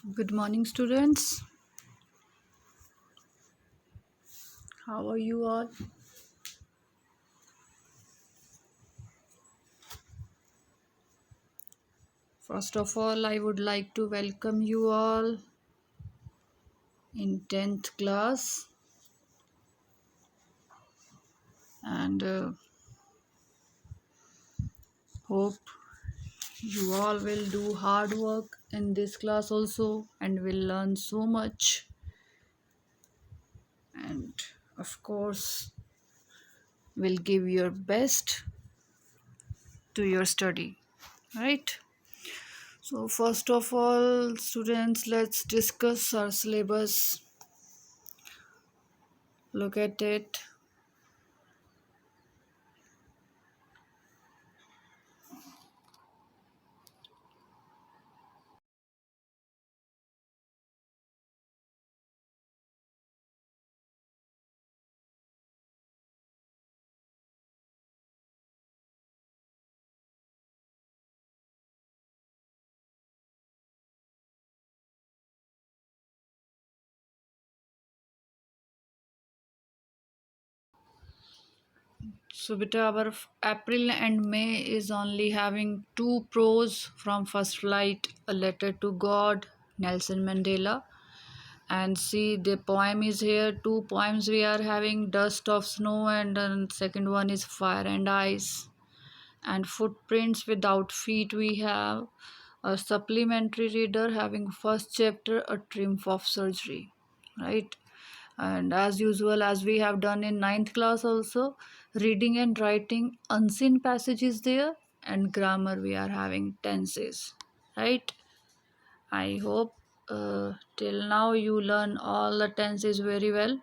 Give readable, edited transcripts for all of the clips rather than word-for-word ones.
Good morning, students. How are you all? First of all, I would like to welcome you all in 10th class and hope you all will do hard work in this class also and will learn so much. And of course, will give your best to your study, right? So, first of all, students, let's discuss our syllabus. Look at it. So, beta, our April and May is only having two prose from First Flight, A Letter to God, Nelson Mandela. And see, the poem is here. Two poems we are having, Dust of Snow, and second one is Fire and Ice. And Footprints Without Feet we have. A supplementary reader having first chapter, A Triumph of Surgery, right? And as usual, as we have done in ninth class also, reading and writing unseen passages there, and grammar we are having tenses, right? I hope till now you learn all the tenses very well.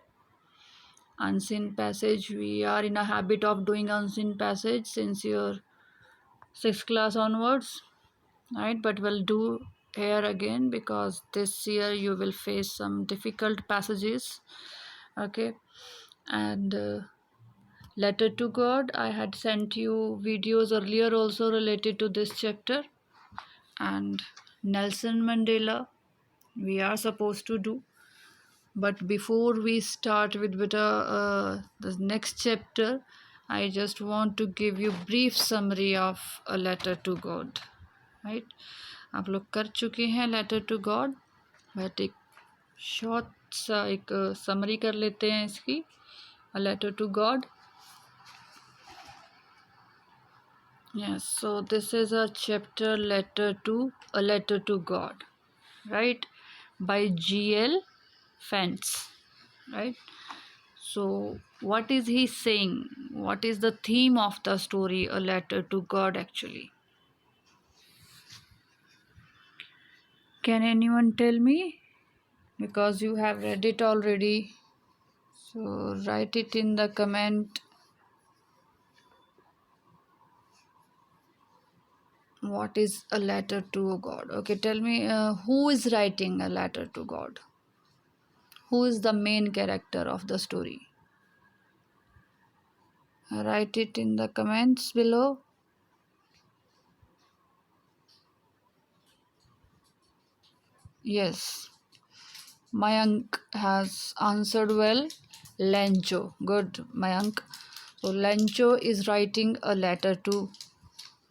Unseen passage, we are in a habit of doing unseen passage since your sixth class onwards, right? But we'll do here again because this year you will face some difficult passages, okay? And Letter to God, I had sent you videos earlier also related to this chapter. And Nelson Mandela, we are supposed to do. But before we start with the next chapter, I just want to give you brief summary of A Letter to God, right? आप लोग कर चुके हैं letter to God, but एक short सा एक summary कर लेते हैं इसकी. A Letter to God. Yes, so this is a chapter A Letter to God, right? By G.L. Fentz, right? So what is he saying? What is the theme of the story A Letter to God actually? Can anyone tell me? Because you have read it already. So write it in the comment. What is a letter to God? Okay, tell me who is writing a letter to God? Who is the main character of the story? Write it in the comments below. Yes, Mayank has answered well. Lencho. Good, Mayank. So Lencho is writing a letter to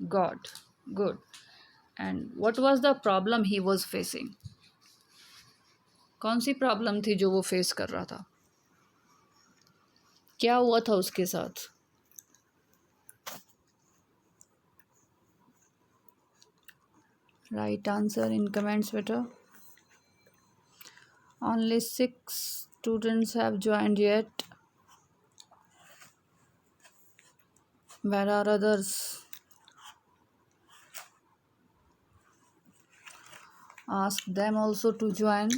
God. Good. And what was the problem he was facing? कौन सी problem थी जो वो face कर रहा था? क्या हुआ था उसके साथ? Right answer in comments better. Only 6 students have joined yet. Where are others? Ask them also to join,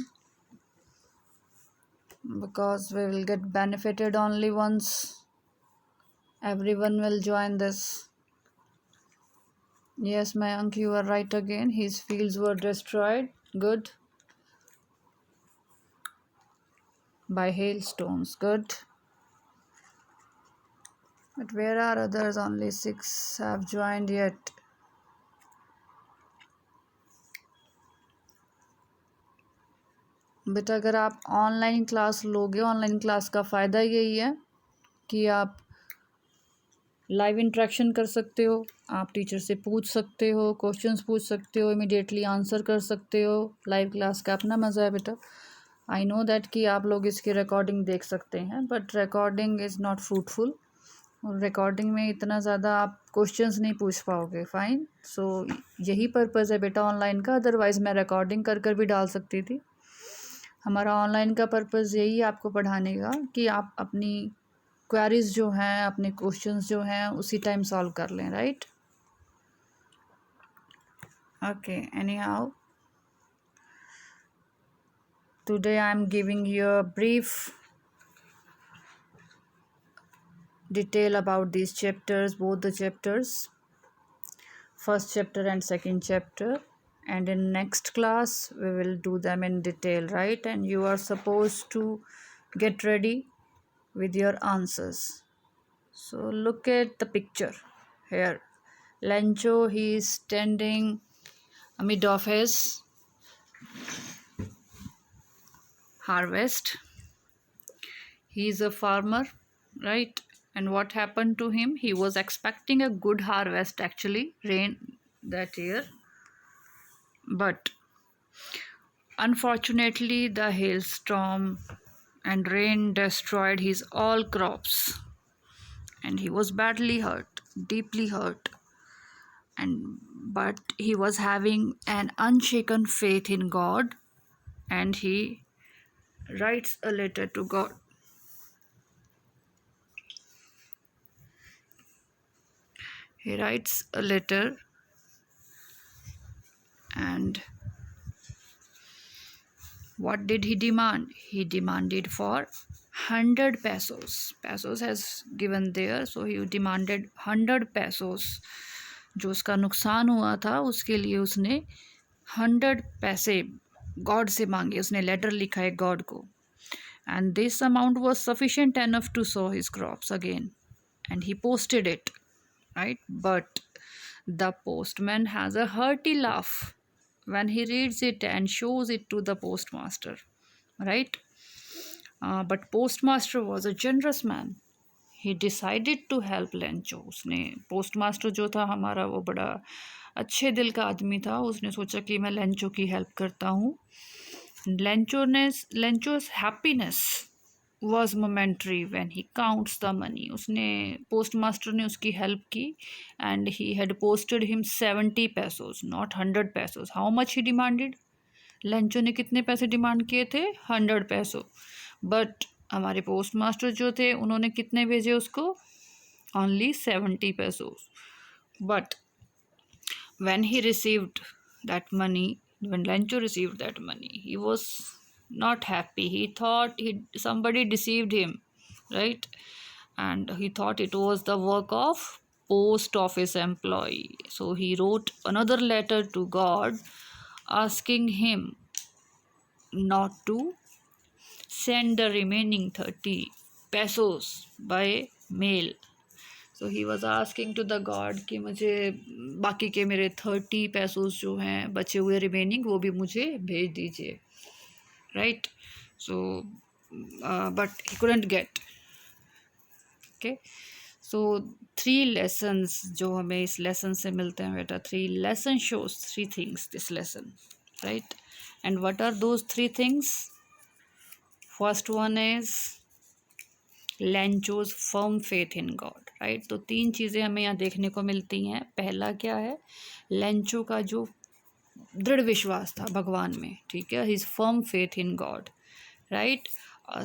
because we will get benefited only once everyone will join this. Yes, Mayank, you are right again. His fields were destroyed. Good. By hailstones. Good. But where are others? Only 6 have joined yet. बेटा अगर आप online class लोगे, online class का फ़ायदा यही है कि आप लाइव इंटरेक्शन कर सकते हो, आप टीचर से पूछ सकते हो, क्वेश्चंस पूछ सकते हो, इमीडिएटली आंसर कर सकते हो। लाइव क्लास का अपना मज़ा है बेटा। आई नो दैट कि आप लोग इसकी रिकॉर्डिंग देख सकते हैं, but recording is not fruitful, और रिकॉर्डिंग में इतना ज़्यादा आप क्वेश्चंस नहीं पूछ पाओगे। फाइन, सो यही पर्पज़ है बेटा ऑनलाइन का, अदरवाइज़ मैं रिकॉर्डिंग कर कर भी डाल सकती थी। हमारा ऑनलाइन का पर्पज़ यही है आपको पढ़ाने का कि आप अपनी क्वेरीज जो हैं, अपने क्वेश्चंस जो हैं उसी टाइम सॉल्व कर लें, right? Okay, any how today I am giving you a brief detail about these chapters, both the chapters, first chapter and second chapter, and in next class we will do them in detail, right? And you are supposed to get ready with your answers. So look at the picture here. Lencho, he is standing amid of his harvest. He is a farmer, right? And what happened to him? He was expecting a good harvest, actually, rain that year. But unfortunately, the hailstorm and rain destroyed his all crops. And he was badly hurt, deeply hurt. But he was having an unshaken faith in God, and he writes a letter to God. He writes a letter, and what did he demand? He demanded for 100 pesos. Pesos has given there, so he demanded 100 pesos. जो उसका नुकसान हुआ था उसके लिए उसने 100 पैसे God से मांगे, उसने लेटर लिखा है गॉड को. And this amount was sufficient enough to sow his crops again, and he posted it, right? But the postman has a hearty laugh when he reads it and shows it to the postmaster, right? But postmaster was a generous man. He decided to help Lencho. उसने postmaster जो था हमारा वो बड़ा अच्छे दिल का आदमी था. उसने सोचा कि मैं लेंचो की हेल्प करता हूँ. Lencho's happiness was momentary when he counts the money. उसने पोस्टमास्टर ने उसकी हेल्प की, and he had posted him 70 pesos, not 100 pesos. How much he demanded? Lencho ने कितने पैसे डिमांड किए थे? 100 पैसो. बट हमारे पोस्ट मास्टर जो थे उन्होंने कितने भेजे उसको? Only 70 pesos. But when he received that money, when Lencho received that money, he was not happy. He thought somebody deceived him, right? And he thought it was the work of post office employee. So he wrote another letter to God asking him not to send the remaining 30 pesos by mail. So he was asking to the God कि मुझे बाकी के मेरे 30 pesos जो हैं बचे हुए remaining वो भी मुझे भेज दीजिए, right? So but he couldn't get. Okay, so 3 lessons जो हमें इस lesson से मिलते हैं बेटा. 3 lesson shows 3 things this lesson, right? And what are those 3 things? First one is Lencho's firm faith in God, right? तो 3 चीज़ें हमें यहाँ देखने को मिलती हैं. पहला क्या है? लेंचो का जो दृढ़ विश्वास था भगवान में, ठीक है, his firm faith in God, right?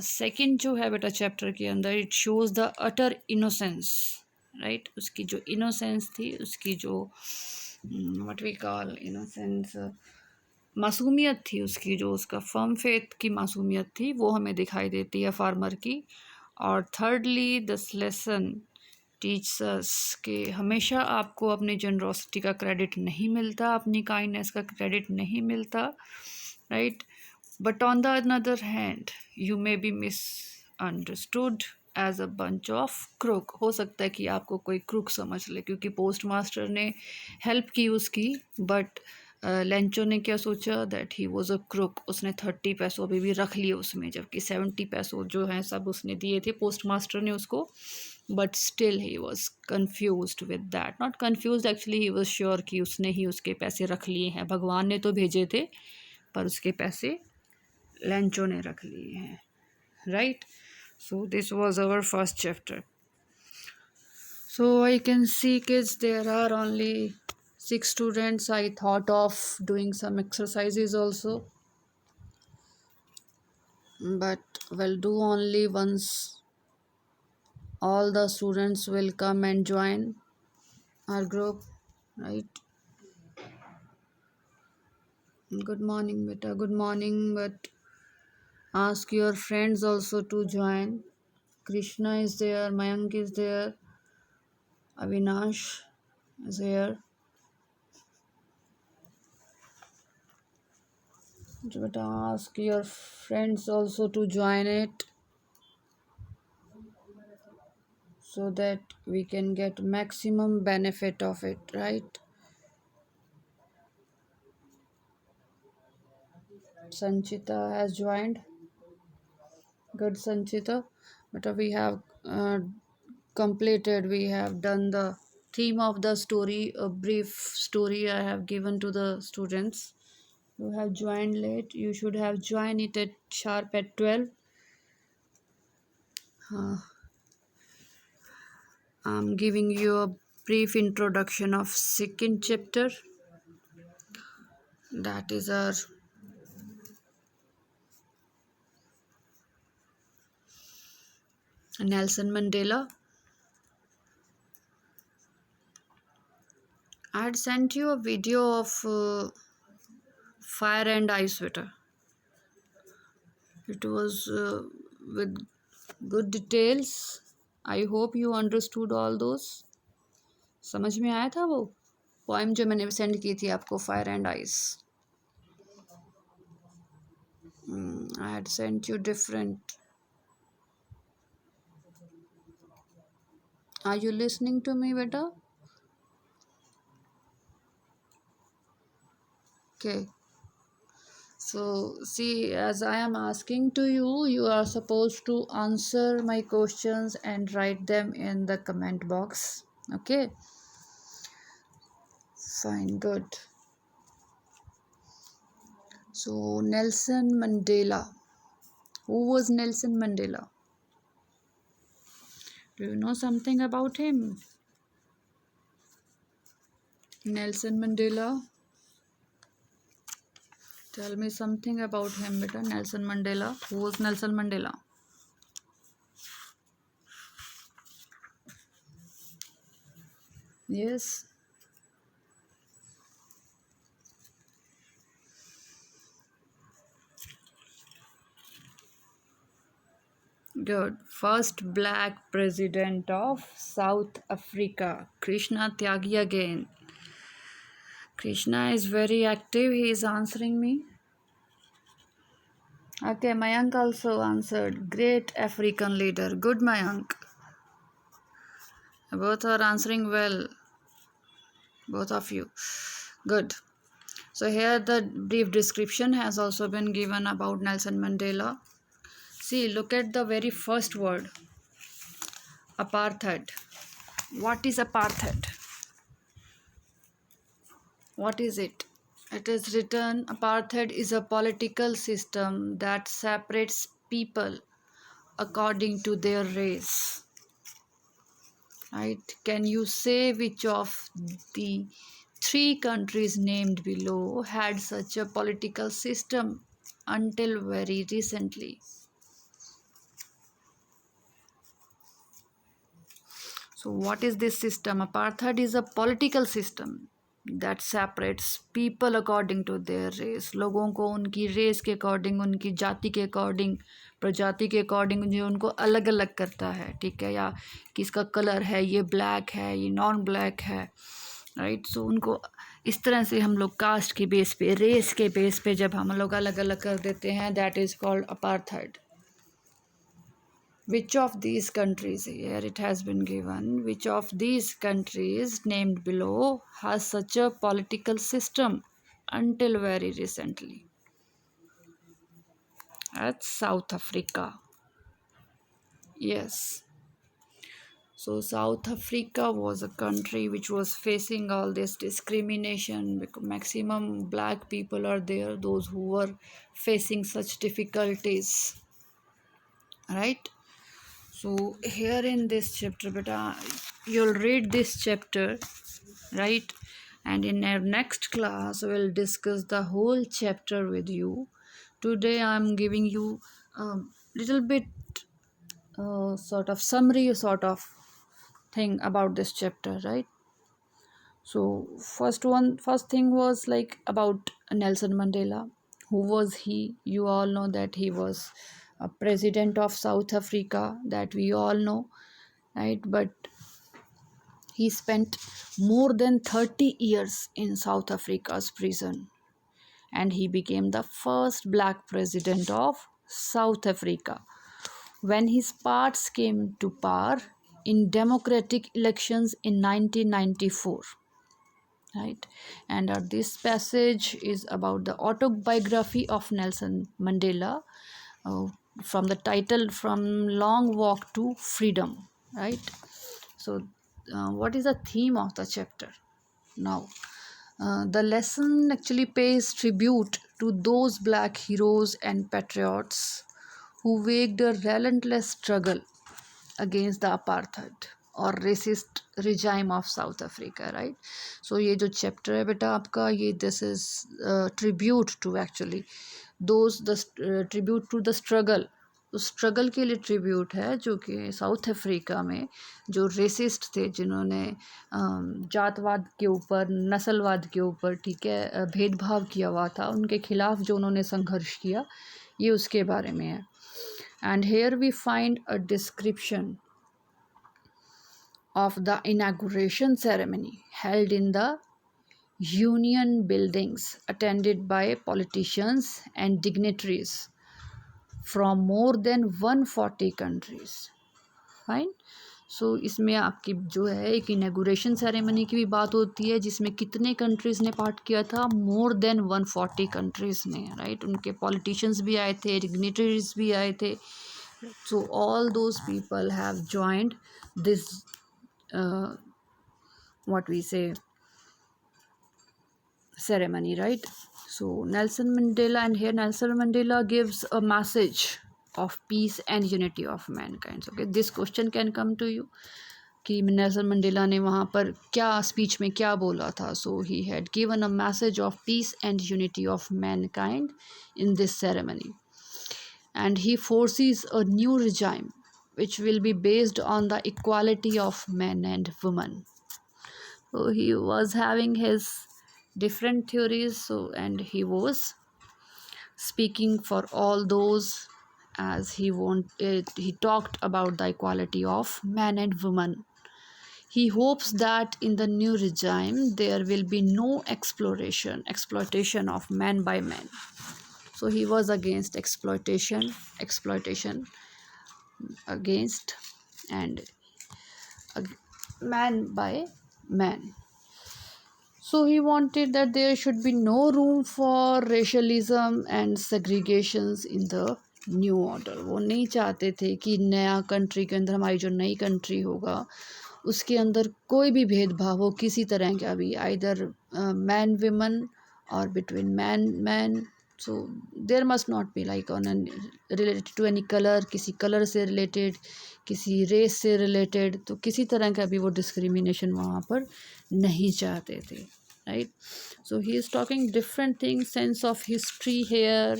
Second जो है बेटा चैप्टर के अंदर, it shows the utter innocence, right? उसकी जो इनोसेंस थी, उसकी जो व्हाट वी कॉल इनोसेंस, मासूमियत थी उसकी, जो उसका फर्म फेथ की मासूमियत थी वो हमें दिखाई देती है फार्मर की. और थर्डली दिस लेसन टीचर्स अस कि हमेशा आपको अपनी जनरोसिटी का क्रेडिट नहीं मिलता, अपनी काइंडनेस का क्रेडिट नहीं मिलता, right? But on the another hand you may be misunderstood as a bunch of crook. हो सकता है कि आपको कोई क्रूक समझ ले, क्योंकि पोस्ट मास्टर ने हेल्प की उसकी, बट लेंचो ने क्या सोचा, that he was a crook, उसने 30 पैसों अभी भी रख लिए उसमें, जबकि 70 पैसों जो हैं सब उसने दिए थे पोस्ट मास्टर ने उसको, but still he was confuse with that, not confuse actually, he was sure कि उसने ही उसके पैसे रख लिए हैं, भगवान ने तो भेजे थे पर उसके पैसे लेंचो ने रख लिए हैं, right. So this was our first chapter. So I can see, kids, there are only 6 students. I thought of doing some exercises also, but we'll do only once all the students will come and join our group, right? Good morning, beta. Good morning, but ask your friends also to join. Krishna is there, Mayank is there, Avinash is here. But ask your friends also to join it so that we can get maximum benefit of it, right? Sanchita has joined. Good, Sanchita. But we have completed, we have done the theme of the story, a brief story I have given to the students. You have joined late, you should have joined it at sharp at 12. I'm giving you a brief introduction of second chapter. That is our Nelson Mandela. I had sent you a video of fire and ice sweater. It was with good details. I hope you understood all those. समझ में आया था वो poem जो मैंने send की थी आपको, fire and ice. I had sent you different. Are you listening to me, beta? Okay. So, see, as I am asking to you, you are supposed to answer my questions and write them in the comment box. Okay? Fine, good. So, Nelson Mandela. Who was Nelson Mandela? Do you know something about him? Nelson Mandela. Tell me something about him, beta. Nelson Mandela. Who was Nelson Mandela? Yes. Good. First black president of South Africa. Krishna Tyagi again. Krishna is very active. He is answering me. Okay, Mayank also answered. Great African leader. Good, Mayank. Both are answering well. Both of you. Good. So here the brief description has also been given about Nelson Mandela. See, look at the very first word. Apartheid. What is apartheid? What is it? It is written, apartheid is a political system that separates people according to their race. Right? Can you say which of the 3 countries named below had such a political system until very recently? So what is this system? Apartheid is a political system that separates people according to their race. लोगों को उनकी race के according, उनकी जाति के according, प्रजाति के according जो उनको अलग अलग करता है, ठीक है, या किसका कलर है, ये ब्लैक है, ये नॉन ब्लैक है, राइट. सो उनको इस तरह से हम लोग कास्ट के बेस पे, रेस के बेस पे जब हम लोग अलग अलग कर देते हैं, that is called apartheid. Which of these countries, here it has been given, which of these countries named below has such a political system? until very recently. That's South Africa. Yes. So South Africa was a country which was facing all this discrimination because maximum black people are there, those who were facing such difficulties, right? So here in this chapter, beta, you'll read this chapter, right? And in our next class, we'll discuss the whole chapter with you. Today, I'm giving you a little bit sort of summary sort of thing about this chapter, right? So first thing was like about Nelson Mandela. Who was he? You all know that he was a president of South Africa, that we all know, right? But he spent more than 30 years in South Africa's prison, and he became the first black president of South Africa when his parts came to power in democratic elections in 1994, right? And this passage is about the autobiography of Nelson Mandela, uh, from the title From Long Walk to Freedom, right? So what is the theme of the chapter now? The lesson actually pays tribute to those black heroes and patriots who waged a relentless struggle against the apartheid और racist regime of South Africa, right? So ये जो chapter है बेटा आपका, ये this is tribute to actually those the tribute to the struggle, तो struggle के लिए ट्रिब्यूट है जो कि साउथ अफ्रीका में जो रेसिस्ट थे, जिन्होंने जातवाद के ऊपर, नस्लवाद के ऊपर, ठीक है, भेदभाव किया हुआ था, उनके खिलाफ जो उन्होंने संघर्ष किया, ये उसके बारे में है. And here we find a description of the inauguration ceremony held in the union buildings, attended by politicians and dignitaries from more than 140 countries. Fine. सो इसमें आपकी जो है एक इनागुरेशन सेरेमनी की भी बात होती है, जिसमें कितने कंट्रीज़ ने पार्ट किया था, मोर देन 140 कंट्रीज़ ने, राइट? उनके पॉलिटिशियंस भी आए थे, डिग्निटरीज भी आए थे. So all those people have joined this what we say ceremony, right? So Nelson Mandela, and here Nelson Mandela gives a message of peace and unity of mankind. Okay, this question can come to you कि Nelson Mandela ने वहाँ पर क्या speech में क्या बोला था. So he had given a message of peace and unity of mankind in this ceremony, and he foresees a new regime which will be based on the equality of men and women. So he was having his different theories, so and he was speaking for all those, as he talked about the equality of men and women. He hopes that in the new regime there will be no exploitation of man by man. So he was against exploitation against, and man by man. So he wanted that there should be no room for racialism and segregations in the new order. वो नहीं चाहते थे कि नया country के अंदर, हमारी जो नई कंट्री होगा उसके अंदर कोई भी भेदभाव हो किसी तरह का भी, आइदर मैन विमन और between man man. So there must not be like on related to any colour, किसी कलर से रिलेटेड, किसी रेस से रिलेटेड, तो किसी तरह का भी वो डिस्क्रिमिनेशन वहाँ पर नहीं चाहते थे, right? So he is talking different things, sense of history here,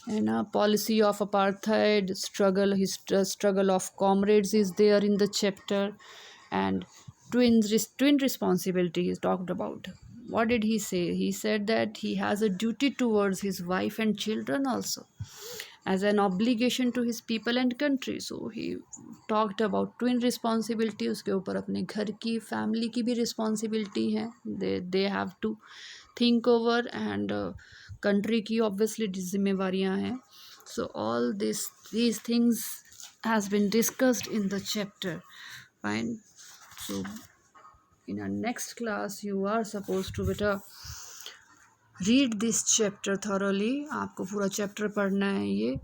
and a policy of apartheid struggle, his struggle of comrades is there in the chapter, and twin responsibility is talked about. What did he say? He said that he has a duty towards his wife and children also, as an obligation to his people and country. So he talked about twin responsibility. उसके ऊपर अपने घर की, family की भी responsibility है, they have to think over, and country की obviously जिम्मेवारियाँ हैं. So all these things has been discussed in the chapter. Fine. So in our next class you are supposed to better read this chapter thoroughly, आपको पूरा chapter पढ़ना है ये,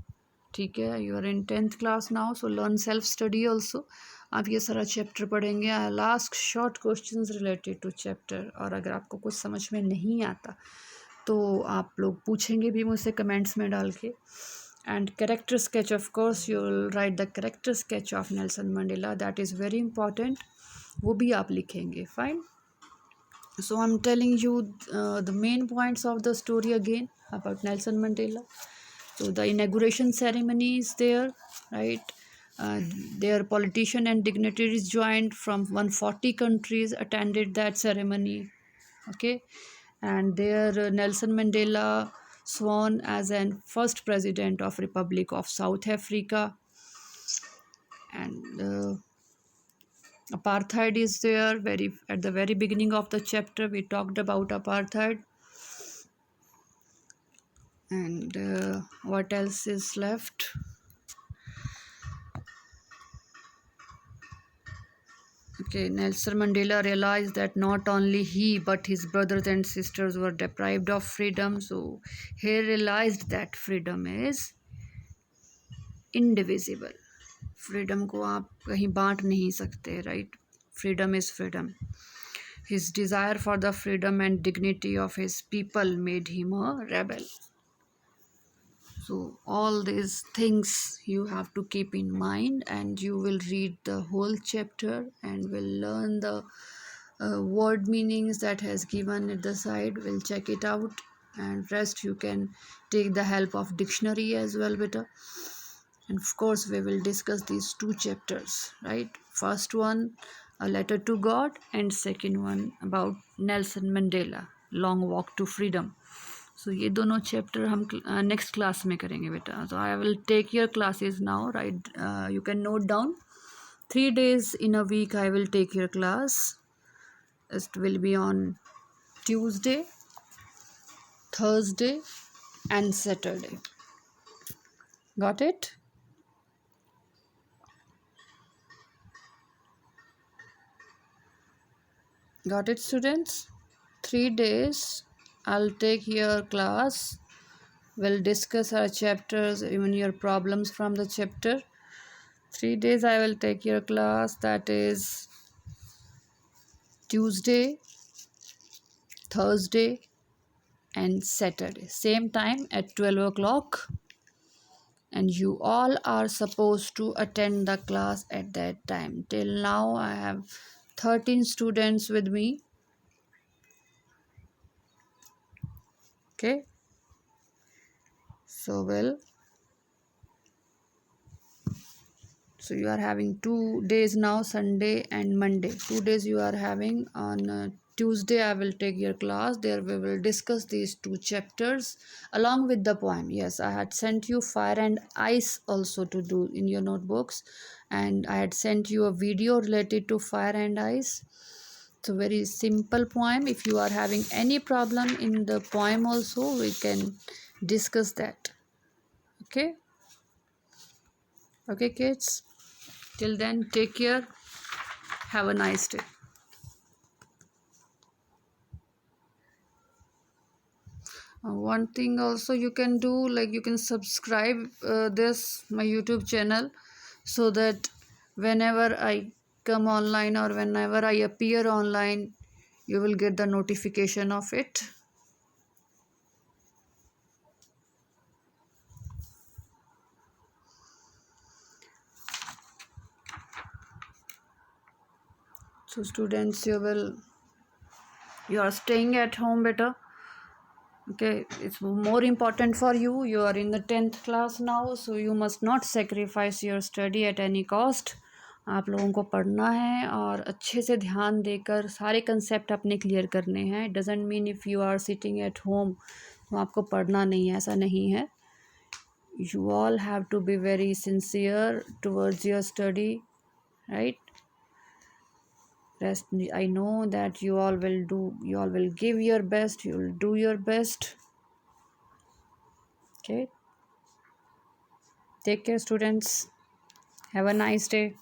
ठीक है। You are in 10th class now, so learn self study also. आप ये सारा चैप्टर पढ़ेंगे। I will ask short questions related to chapter, और अगर आपको कुछ समझ में नहीं आता तो आप लोग पूछेंगे भी मुझसे कमेंट्स में डाल के। And character sketch, of course you will write the character sketch of Nelson Mandela, that is very important, वो भी आप लिखेंगे। Fine, so I'm telling you the main points of the story again about Nelson Mandela. So the inauguration ceremony is there, right? Their politician and dignitaries joined from 140 countries attended that ceremony, okay. And there Nelson Mandela sworn as an first president of Republic of South Africa. And apartheid is there, very at the very beginning of the chapter we talked about apartheid. And what else is left? Okay, Nelson Mandela realized that not only he but his brothers and sisters were deprived of freedom. So he realized that freedom is indivisible. Freedom को आप कहीं बांट नहीं सकते, right? Freedom is freedom. His desire for the freedom and dignity of his people made him a rebel. So all these things you have to keep in mind, and you will read the whole chapter and will learn the word meanings that has given at the side. We'll check it out, and rest you can take the help of dictionary as well, beta. And of course we will discuss these two chapters, right? First one, a letter to God, and second one about Nelson Mandela, long walk to freedom. सो ये दोनों chapter हम next class में करेंगे बेटा. So I will take your classes now, right? You can note down 3 days in a week I will take your class. It will be on Tuesday, Thursday and Saturday. Got it? Got it, students? 3 days I'll take your class. We'll discuss our chapters, even your problems from the chapter. 3 days I will take your class, that is Tuesday, Thursday and Saturday. Same time at 12 o'clock. And you all are supposed to attend the class at that time. Till now I have 13 students with me. Okay. So so you are having 2 days now, Sunday and Monday. 2 days you are having. On Tuesday I will take your class. There we will discuss these 2 chapters along with the poem. Yes, I had sent you Fire and Ice also to do in your notebooks, and I had sent you a video related to Fire and Ice. It's a very simple poem. If you are having any problem in the poem also, we can discuss that. Okay? Okay, kids? Till then, take care. Have a nice day. One thing also you can do, like you can subscribe this my YouTube channel, so that whenever I come online or whenever I appear online, you will get the notification of it. So students, you are staying at home better. Okay, it's more important for you. You are in the 10th class now, so you must not sacrifice your study at any cost. आप लोगों को पढ़ना है और अच्छे से ध्यान देकर सारे कंसेप्ट अपने क्लियर करने हैं. It doesn't mean if you are sitting at home तो आपको पढ़ना नहीं है, ऐसा नहीं है. You all have to be very sincere towards your study, right? Rest, I know that you all will give your best, you will do your best. Okay, take care students, have a nice day.